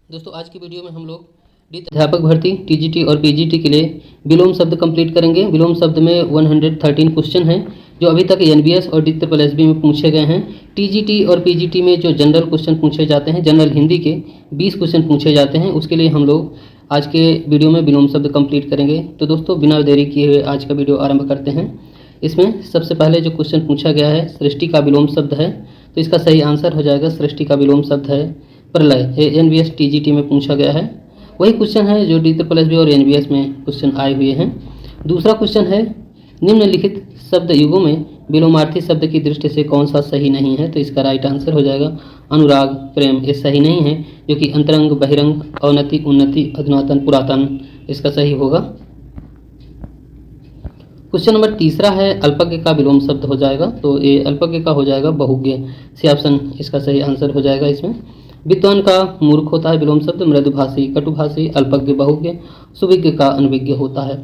दोस्तों आज की वीडियो में हम लोग अध्यापक भर्ती टीजीटी और पीजीटी के लिए विलोम शब्द कंप्लीट करेंगे। विलोम शब्द में 113 क्वेश्चन हैं जो अभी तक एनबीएस और DSSB में पूछे गए हैं। टीजीटी और पीजीटी में जो जनरल क्वेश्चन पूछे जाते हैं, जनरल हिंदी के 20 क्वेश्चन पूछे जाते हैं, उसके लिए हम लोग आज के वीडियो में विलोम शब्द कंप्लीट करेंगे। तो दोस्तों बिना देरी किए हुए आज का वीडियो आरंभ करते हैं। इसमें सबसे पहले जो क्वेश्चन पूछा गया है सृष्टि का विलोम शब्द है, तो इसका सही आंसर हो जाएगा सृष्टि का विलोम शब्द है प्रलय। ये एनबीएस टीजीटी में पूछा गया है, वही क्वेश्चन है जो DSSB और एनबीएस में क्वेश्चन आए हुए हैं। दूसरा क्वेश्चन है निम्नलिखित शब्द युगों में विलोमार्थी शब्द की दृष्टि से कौन सा सही नहीं है, तो इसका राइट आंसर हो जाएगा अनुराग प्रेम। ये सही नहीं है, जो कि अंतरंग बहिरंग अवनति उन्नति अधुनातन पुरातन इसका सही होगा। क्वेश्चन नंबर तीसरा है अल्पज्ञ का विलोम शब्द हो जाएगा, तो ये अल्पज्ञ का हो जाएगा बहुज्ञ। सी ऑप्शन इसका सही आंसर हो जाएगा। इसमें विद्वान का मूर्ख होता है विलोम शब्द, मृदुभाषी कटुभाषी, अल्पज्ञ बहुज्ञ, सुविज्ञ का अनविज्ञ होता है।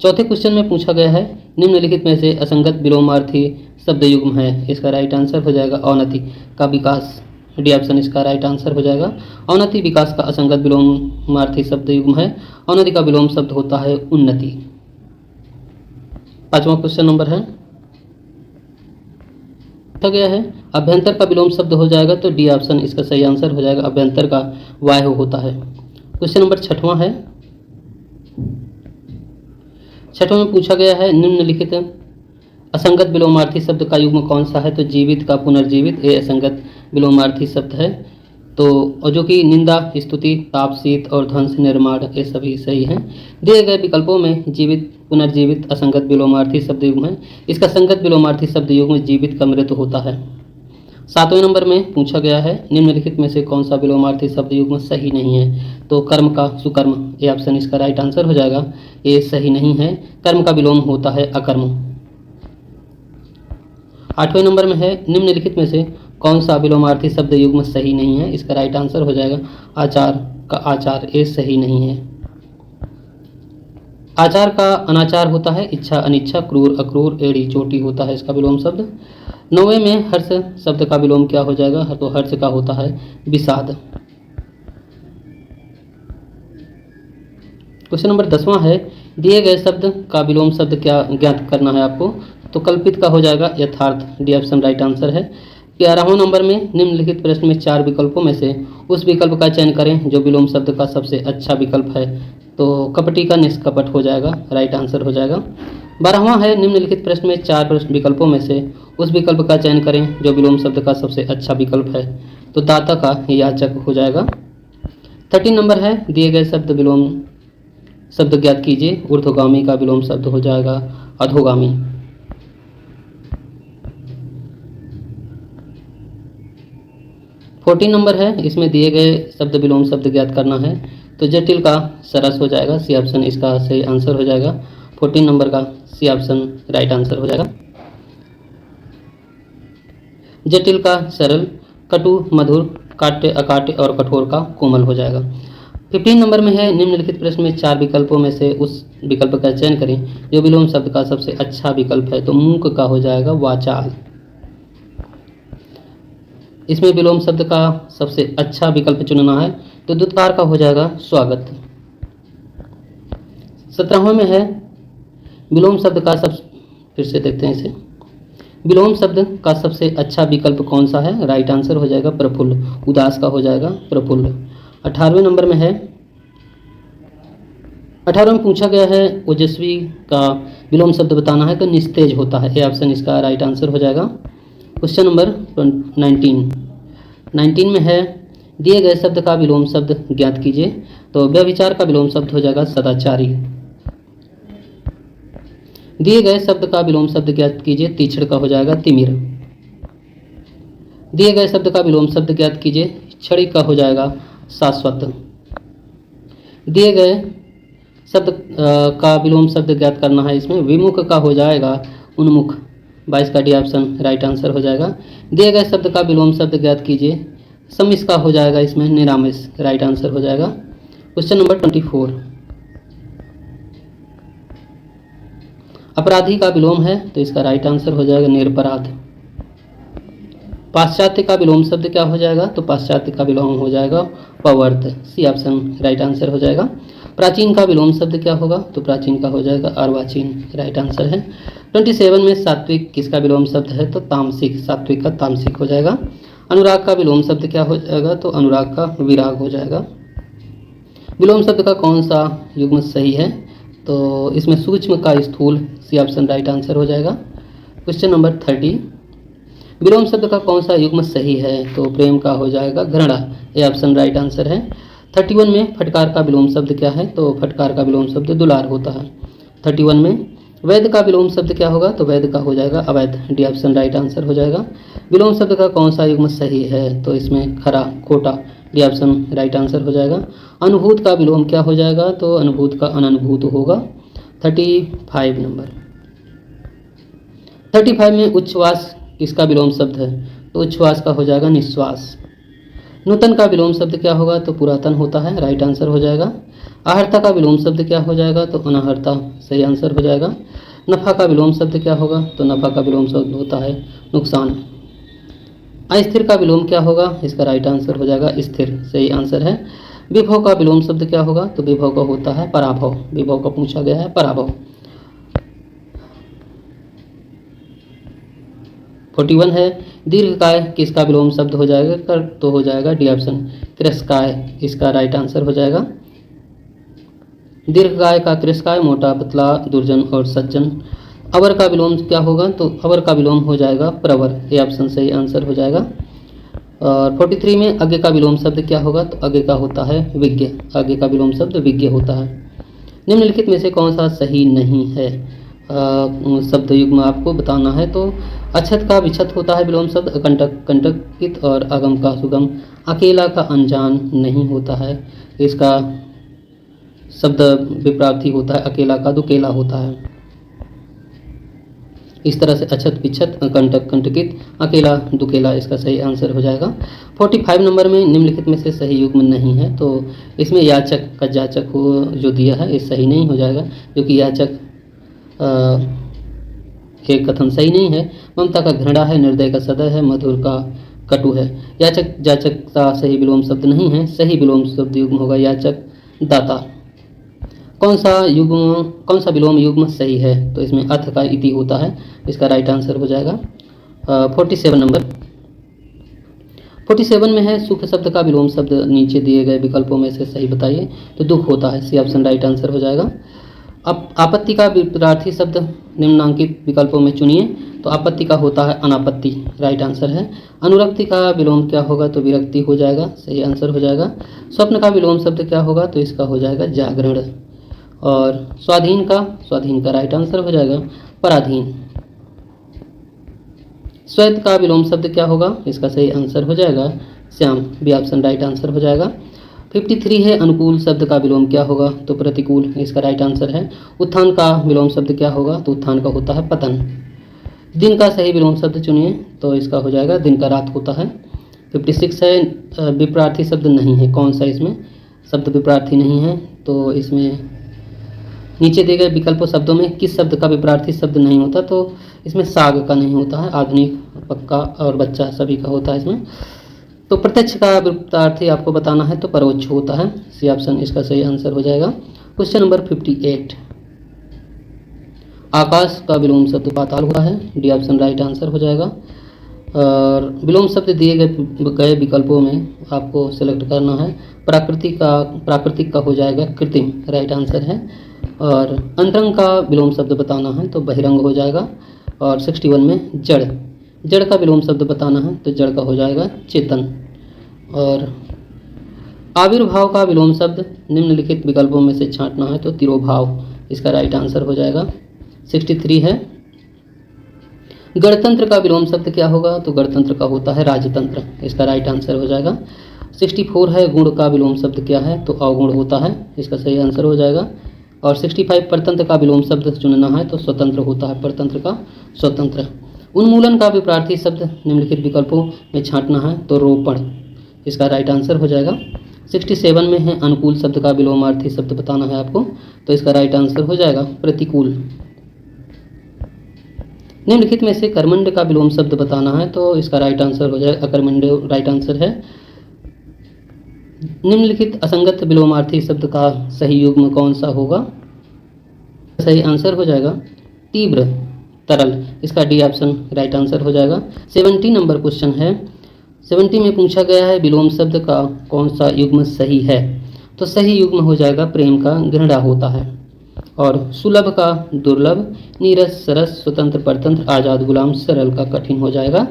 चौथे क्वेश्चन में पूछा गया है निम्नलिखित में से असंगत विलोमार्थी शब्द युग्म है, इसका राइट आंसर हो जाएगा अवनति का विकास। डी ऑप्शन इसका राइट आंसर हो जाएगा। अवनति विकास का असंगत विलोमार्थी शब्द युग्म है। अवनति का विलोम शब्द होता है उन्नति। पांचवा क्वेश्चन नंबर है गया है अभ्यंतर का विलोम शब्द हो जाएगा, तो डी ऑप्शन इसका सही आंसर हो जाएगा। अभ्यंतर का वायु होता है। क्वेश्चन नंबर छठवां है, छठवां में पूछा गया है निम्नलिखित असंगत विलोमार्थी शब्द का युग्म कौन सा है, तो जीवित का पुनर्जीवित ये असंगत विलोमार्थी शब्द है। तो और जो कि निंदा स्तुति ताप शीत और ध्वंस निर्माण ये सभी सही हैं। दिए गए विकल्पों में जीवित पुनर्जीवित असंगत विलोमार्थी शब्द युग्म है। इसका संगत विलोमार्थी शब्द युग्म जीवित का मृत होता है। सातवें नंबर में पूछा गया है निम्नलिखित में से कौन सा विलोमार्थी शब्द युग्म सही नहीं है, तो कर्म का सुकर्म ये ऑप्शन इसका राइट आंसर हो जाएगा। ये सही नहीं है, कर्म का विलोम होता है अकर्म। आठवें नंबर में है निम्नलिखित में से कौन सा विलोमार्थी शब्द युग्म सही नहीं है, इसका राइट आंसर हो जाएगा आचार का आचार, ये सही नहीं है। आचार का अनाचार होता है इच्छा अनिच्छा, क्रूर अक्रूर, एड़ी चोटी होता है इसका विलोम शब्द। नौवें में हर्ष शब्द का विलोम क्या हो जाएगा, तो हर्ष का होता है विषाद। क्वेश्चन नंबर 10वां है दिए गए शब्द का विलोम शब्द क्या ज्ञात करना है आपको, तो कल्पित का हो जाएगा यथार्थ। डी ऑप्शन राइट आंसर है। 11वें नंबर में निम्नलिखित प्रश्न में 4 विकल्पों में से उस विकल्प का चयन करें जो विलोम शब्द का सबसे अच्छा विकल्प है, तो कपटी का निष्कपट हो जाएगा, राइट आंसर हो जाएगा। 12वां है निम्नलिखित प्रश्न में 4 विकल्पों में से उस विकल्प का चयन करें जो विलोम शब्द का सबसे अच्छा विकल्प है, तो दाता का याचक हो जाएगा। 13 नंबर है दिए गए शब्द विलोम शब्द ज्ञात कीजिए। ऊर्ध्वगामी का विलोम शब्द हो जाएगा अधोगामी। 14 नंबर है इसमें दिए गए शब्द विलोम शब्द ज्ञात करना है, तो जटिल का सरस हो जाएगा। सी ऑप्शन इसका सही आंसर हो जाएगा। 14 नंबर का सी ऑप्शन राइट आंसर हो जाएगा। जटिल का सरल, कटु मधुर, काट्य अकाट्य और कठोर का कोमल हो जाएगा। 15 नंबर में है निम्नलिखित प्रश्न में 4 विकल्पों में से उस विकल्प का चयन करें जो विलोम शब्द का सबसे अच्छा विकल्प है, तो मूक का हो जाएगा वाचाल। इसमें विलोम शब्द का सबसे अच्छा विकल्प चुनना है, तो दुत्कार का हो जाएगा स्वागत। 17वें में है विलोम शब्द का फिर से देखते हैं इसे, विलोम शब्द का सबसे अच्छा विकल्प कौन सा है, राइट आंसर हो जाएगा प्रफुल्ल। उदास का हो जाएगा प्रफुल्ल। 18वें नंबर में है 18वें में पूछा गया है ओजस्वी का विलोम शब्द बताना है, तो निस्तेज होता है। ए ऑप्शन इसका राइट आंसर हो जाएगा। क्वेश्चन नंबर 19 में है दिए गए शब्द का विलोम शब्द ज्ञात कीजिए, तो व्यभिचार का विलोम शब्द हो जाएगा सदाचारी। दिए गए शब्द का विलोम शब्द ज्ञात कीजिए। तीक्ष्ण का हो जाएगा तिमिर। दिए गए शब्द का विलोम शब्द ज्ञात कीजिए। क्षणिक का हो जाएगा शाश्वत। दिए गए शब्द का विलोम शब्द ज्ञात करना है, इसमें विमुख का हो जाएगा उन्मुख। 22 का डी ऑप्शन राइट आंसर हो जाएगा। दिए गए शब्द का विलोम शब्द ज्ञात कीजिए। समिस का हो जाएगा इसमें निरामिस, राइट आंसर हो जाएगा। क्वेश्चन नंबर 24 अपराधी का विलोम है, तो इसका राइट आंसर हो जाएगा निरपराध। पाश्चात्य का विलोम शब्द क्या हो जाएगा? तो पाश्चात्य का विलोम हो जाएगा पवर्त। सी ऑप्शन राइट आंसर हो जाएगा। प्राचीन का विलोम शब्द क्या होगा? तो प्राचीन का हो जाएगा अर्वाचीन, राइट आंसर है। 27 में सात्विक किसका विलोम शब्द है? तो तामसिक, सात्विक का तामसिक हो जाएगा। अनुराग का विलोम शब्द क्या हो जाएगा? तो अनुराग का विराग हो जाएगा। विलोम शब्द का कौन सा युग्म सही है? तो इसमें सूक्ष्म का स्थूल, सी ऑप्शन राइट आंसर हो जाएगा। क्वेश्चन नंबर 30, विलोम शब्द का कौन सा युग्म सही है? तो प्रेम का हो जाएगा घृणा, ये ऑप्शन राइट आंसर है। 31 में फटकार का विलोम शब्द क्या है? तो फटकार का विलोम शब्द दुलार होता है। 31 में वैध का विलोम शब्द क्या होगा? तो वैध का हो जाएगा अवैध, डी ऑप्शन राइट आंसर हो जाएगा। विलोम शब्द का कौन सा युग्म सही है? तो इसमें खरा, खोटा, डी ऑप्शन राइट आंसर हो जाएगा। अनुभूत का विलोम क्या हो जाएगा? तो अनुभूत का अननुभूत होगा। 35 नंबर, 35 में उच्छ्वास किसका विलोम शब्द है? तो उच्छ्वास का हो जाएगा निश्वास। नूतन का विलोम शब्द क्या होगा? तो पुरातन होता है, राइट आंसर हो जाएगा। आहर्ता का विलोम शब्द क्या हो जाएगा? तो अनाहर्ता, सही आंसर हो जाएगा। नफा का विलोम शब्द क्या होगा? तो नफा का विलोम शब्द होता है नुकसान। अस्थिर का विलोम क्या होगा? इसका राइट आंसर हो जाएगा स्थिर, सही आंसर है। विभव का विलोम शब्द क्या होगा? तो विभव का होता है पराभव, विभव का पूछा गया है पराभव। 41 है दीर्घकाय किसका विलोम शब्द हो जाएगा? तो हो जाएगा डी ऑप्शन कृशकाय, इसका राइट आंसर हो जाएगा। दीर्घकाय का कृशकाय, मोटा, पतला, दुर्जन और सज्जन। अवर का विलोम क्या होगा? तो अवर का विलोम हो जाएगा प्रवर, ये ऑप्शन सही आंसर हो जाएगा। और 43 में अज्ञ का विलोम शब्द क्या होगा? तो अज्ञ का होता है विज्ञ, अज्ञ का विलोम शब्द विज्ञ होता है। निम्नलिखित में से कौन सा सही नहीं है? शब्द युग्म आपको बताना है। तो अछत का विछत होता है विलोम शब्द, कंटक कंटकित और अगम का सुगम। अकेला का अनजान नहीं होता है, इसका शब्द विप्रार्थी होता है अकेला का दुकेला होता है। इस तरह से अछत विछत, कंटक कंटकित, अकेला दुकेला इसका सही आंसर हो जाएगा। 45 नंबर में निम्नलिखित में से सही युग्म नहीं है। तो इसमें याचक का जाचक हो जो दिया है ये सही नहीं हो जाएगा, क्योंकि याचक ये कथन सही नहीं है। ममता का घृणा है, निर्दय का सदय है, मधुर का कटु है। याचक जाचक का सही विलोम शब्द नहीं है, सही विलोम शब्द युग्म होगा याचक दाता। कौन सा विलोम युग्म सही है? तो इसमें अथ का इति होता है, इसका राइट आंसर हो जाएगा। 47 नंबर, 47 में है सुख शब्द का विलोम शब्द नीचे दिए गए विकल्पों में से सही बताइए। तो दुख होता है, सी ऑप्शन राइट आंसर हो जाएगा। अब आपत्ति का विपरीत शब्द निम्नांकित विकल्पों में चुनिए। तो आपत्ति का होता है अनापत्ति, राइट आंसर है। अनुरक्ति का विलोम क्या होगा? तो विरक्ति हो जाएगा, सही आंसर हो जाएगा। स्वप्न का विलोम शब्द क्या होगा? तो इसका हो जाएगा जागरण। और स्वाधीन का राइट आंसर हो जाएगा पराधीन। श्वेत का विलोम शब्द क्या होगा? इसका सही आंसर हो जाएगा Shyam, B option right answer हो जाएगा। 53 है अनुकूल शब्द का विलोम क्या होगा? तो प्रतिकूल, इसका राइट आंसर है। उत्थान का विलोम शब्द क्या होगा? तो उत्थान का होता है पतन। दिन का सही विलोम शब्द चुनिए। तो इसका हो जाएगा दिन का रात होता है। 56 है विप्रार्थी शब्द नहीं है, कौन सा इसमें शब्द विप्रार्थी नहीं है? तो इसमें नीचे दिए गए विकल्पों शब्दों में किस शब्द का विप्रार्थी शब्द नहीं होता? तो इसमें साग का नहीं होता है, आधुनिक, पक्का और बच्चा सभी का होता है इसमें। तो प्रत्यक्ष का विप्रार्थी आपको बताना है, तो परोक्ष होता है, सी ऑप्शन इसका सही आंसर हो जाएगा। क्वेश्चन नंबर 58, आकाश का विलोम शब्द पाताल होता है, डी ऑप्शन राइट आंसर हो जाएगा। और विलोम शब्द दिए गए विकल्पों में आपको सेलेक्ट करना है। प्राकृतिक का हो जाएगा कृत्रिम, राइट आंसर है। और अंतरंग का विलोम शब्द बताना है, तो बहिरंग हो जाएगा। और 61 में जड़ का विलोम शब्द बताना है, तो जड़ का हो जाएगा चेतन। और आविर्भाव का विलोम शब्द निम्नलिखित विकल्पों में से छांटना है, तो तिरोभाव, इसका राइट आंसर हो जाएगा। 63 है गणतंत्र का विलोम शब्द क्या होगा? तो गणतंत्र का होता है राजतंत्र, इसका राइट आंसर हो जाएगा। 64 है गुण का विलोम शब्द क्या है? तो अवगुण होता है, इसका सही आंसर हो जाएगा। और 65 परतंत्र का विलोम शब्द चुनना है, तो स्वतंत्र होता है परतंत्र का स्वतंत्र। उन्मूलन का विपरीत शब्द निम्नलिखित विकल्पों में छांटना है, तो रोपण, इसका राइट आंसर हो जाएगा। 67 में है अनुकूल शब्द का विलोमार्थी शब्द बताना है आपको, तो इसका राइट आंसर हो जाएगा प्रतिकूल। निम्नलिखित में से कर्मण्य का विलोम शब्द बताना है, तो इसका राइट आंसर हो जाएगा अकर्मण्य राइट आंसर है। निम्नलिखित असंगत विलोमार्थी शब्द का सही युग्म कौन सा होगा? सही आंसर हो जाएगा तीव्र तरल, इसका डी ऑप्शन राइट आंसर हो जाएगा। 70 नंबर क्वेश्चन है। 70 में पूछा गया है विलोम शब्द का कौन सा युग्म सही है, तो सही युग्म हो जाएगा प्रेम का घृणा होता है, और सुलभ का दुर्लभ, नीरस सरस, स्वतंत्र परतंत्र, आज़ाद गुलाम, सरल का कठिन हो जाएगा।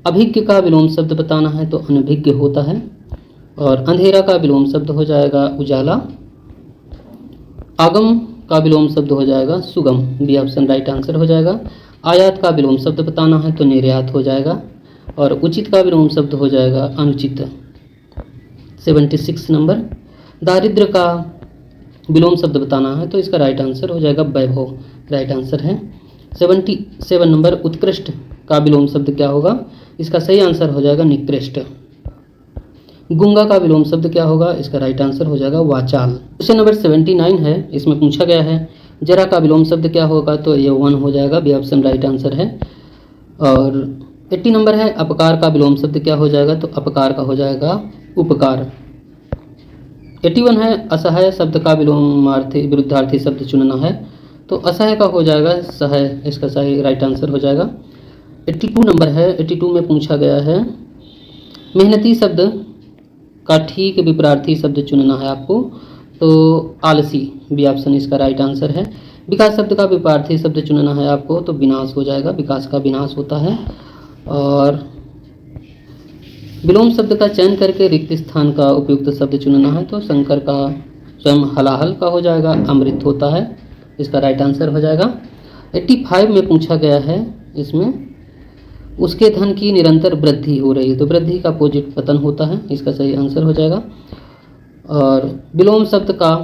अभिज्ञ का विलोम शब्द बताना है तो अनभिज्ञ होता है, और अंधेरा का विलोम शब्द हो जाएगा उजाला। आगम का विलोम शब्द हो जाएगा सुगम, बी ऑप्शन राइट आंसर हो जाएगा। आयात का विलोम शब्द बताना है तो निर्यात हो जाएगा, और उचित का विलोम शब्द हो जाएगा अनुचित। 76 नंबर। दारिद्र का विलोम शब्द बताना है तो इसका राइट आंसर हो जाएगा वैभव, राइट आंसर है। 77 नंबर। उत्कृष्ट का विलोम शब्द क्या होगा? इसका सही आंसर हो जाएगा निकृष्ट। गुंगा का विलोम शब्द क्या होगा? इसका राइट आंसर हो जाएगा वाचाल। क्वेश्चन नंबर 79 है, इसमें पूछा गया है जरा का विलोम शब्द क्या होगा, तो यौवन हो जाएगा, बी ऑप्शन राइट आंसर है। और 80 नंबर है, अपकार का विलोम शब्द क्या हो जाएगा, तो अपकार का हो जाएगा उपकार। 81 है, असहाय शब्द का विलोमार्थी विरुद्धार्थी शब्द चुनना है, तो असहाय का हो जाएगा सहाय, इसका सही राइट आंसर हो जाएगा। 82 नंबर है। 82 में पूछा गया है मेहनती शब्द का ठीक विपरीतार्थी शब्द चुनना है आपको, तो आलसी, बी ऑप्शन इसका राइट आंसर है। विकास शब्द का विपरीतार्थी शब्द चुनना है आपको, तो विनाश हो जाएगा, विकास का विनाश होता है। और विलोम शब्द का चयन करके रिक्त स्थान का उपयुक्त शब्द चुनना है, तो शंकर का स्वयं हलाहल का हो जाएगा अमृत होता है, इसका राइट आंसर हो जाएगा। 85 में पूछा गया है, इसमें उसके धन की निरंतर वृद्धि हो रही है, तो वृद्धि का अपोजिट पतन होता है, इसका सही आंसर हो जाएगा। और विलोम शब्द का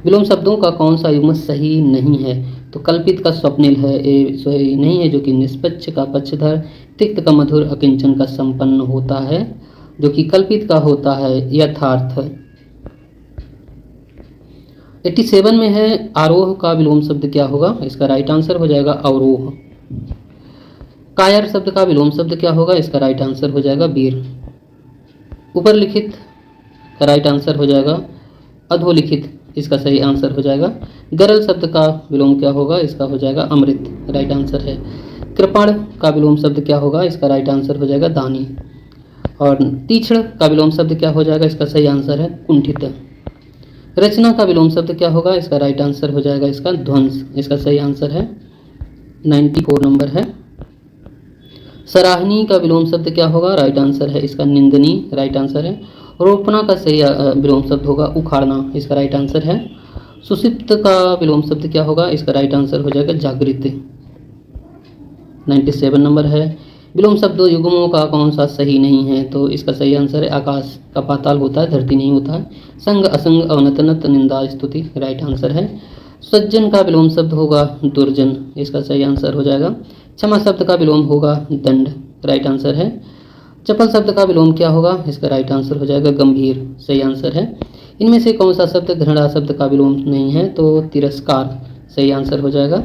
विलोम शब्दों का कौन सा युग्म सही नहीं है, तो कल्पित का स्वप्निल है, ये सही नहीं है, जो कि निष्पक्ष का पक्षधर, तिक्त का मधुर, अकिंचन का संपन्न होता है, जो कि कल्पित का होता है यथार्थ। 87 में है आरोह का विलोम शब्द क्या होगा, इसका राइट आंसर हो जाएगा अवरोह। कायर शब्द का विलोम शब्द क्या होगा, इसका राइट आंसर हो जाएगा वीर। ऊपर लिखित का राइट आंसर हो जाएगा अधोलिखित, इसका सही आंसर हो जाएगा। गरल शब्द का विलोम क्या होगा, इसका हो जाएगा अमृत, राइट आंसर है। कृपण का विलोम शब्द क्या होगा, इसका राइट आंसर हो जाएगा दानी। और तीक्ष्ण का विलोम शब्द क्या हो जाएगा, इसका सही आंसर है कुंठित। रचना का विलोम शब्द क्या होगा, इसका राइट आंसर हो जाएगा इसका ध्वंस, इसका सही आंसर है। 94 नंबर है। सराहनीय का विलोम शब्द क्या होगा, राइट आंसर है इसका निंदनीय, राइट आंसर है। रोपना का सही विलोम शब्द होगा उखाड़ना, इसका राइट आंसर है। सुषिप्त का विलोम शब्द क्या होगा, इसका राइट आंसर हो जाएगा जागृत। 97 नंबर है। विलोम शब्दों युग्मों का कौन सा सही नहीं है, तो इसका सही आंसर है आकाश का पाताल होता है, धरती नहीं होता है। संग असंग अवनतनत निंदा स्तुति, राइट आंसर है। सज्जन का विलोम शब्द होगा दुर्जन, इसका सही आंसर हो जाएगा। क्षमा शब्द का विलोम होगा दंड, राइट आंसर है। चपल शब्द का विलोम क्या होगा, इसका राइट आंसर हो जाएगा गंभीर, सही आंसर है। इनमें से कौन सा शब्द घृणा शब्द का विलोम नहीं है, तो तिरस्कार, सही आंसर हो जाएगा।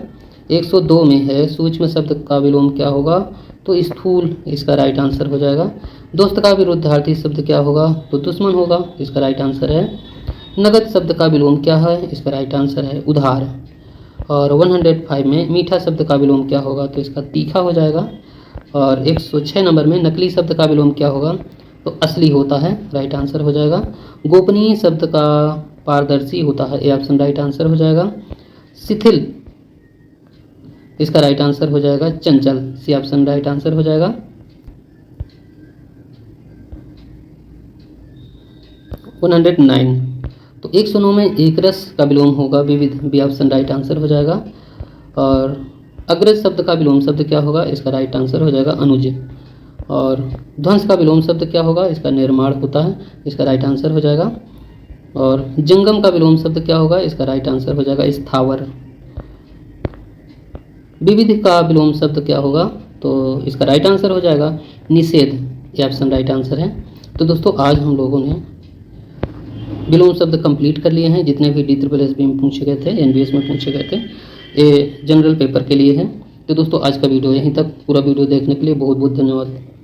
102 में है सूक्ष्म शब्द का विलोम क्या होगा, तो स्थूल, इसका राइट आंसर हो जाएगा। दोस्त का विरुद्धार्थी शब्द क्या होगा, तो दुश्मन होगा, इसका राइट आंसर है। नगद शब्द का विलोम क्या है, इसका राइट आंसर है उधार। और 105 में मीठा शब्द का विलोम क्या होगा, तो इसका तीखा हो जाएगा। और 106 नंबर में नकली शब्द का विलोम क्या होगा, तो असली होता है, राइट आंसर हो जाएगा। गोपनीय शब्द का पारदर्शी होता है, ये ऑप्शन राइट आंसर हो जाएगा। शिथिल, इसका राइट आंसर हो जाएगा चंचल, सी ऑप्शन राइट आंसर हो जाएगा। 109, तो 109 में एक रस का विलोम होगा विविध, बी ऑप्शन राइट आंसर हो जाएगा। और अग्रज शब्द का विलोम शब्द क्या होगा, इसका राइट आंसर हो जाएगा अनुज। और ध्वंस का विलोम शब्द क्या होगा, इसका निर्माण होता है, इसका राइट आंसर हो जाएगा। और जंगम का विलोम शब्द क्या होगा, इसका राइट आंसर हो जाएगा स्थावर। विविध का विलोम शब्द क्या होगा, तो इसका राइट आंसर हो जाएगा निषेध, ये ऑप्शन राइट आंसर है। तो दोस्तों आज हम लोगों ने विलोम शब्द कंप्लीट कर लिए हैं, जितने भी DSSB में पूछे गए थे, NBS में पूछे गए थे, ये जनरल पेपर के लिए है। तो दोस्तों आज का वीडियो यहीं तक। पूरा वीडियो देखने के लिए बहुत बहुत धन्यवाद।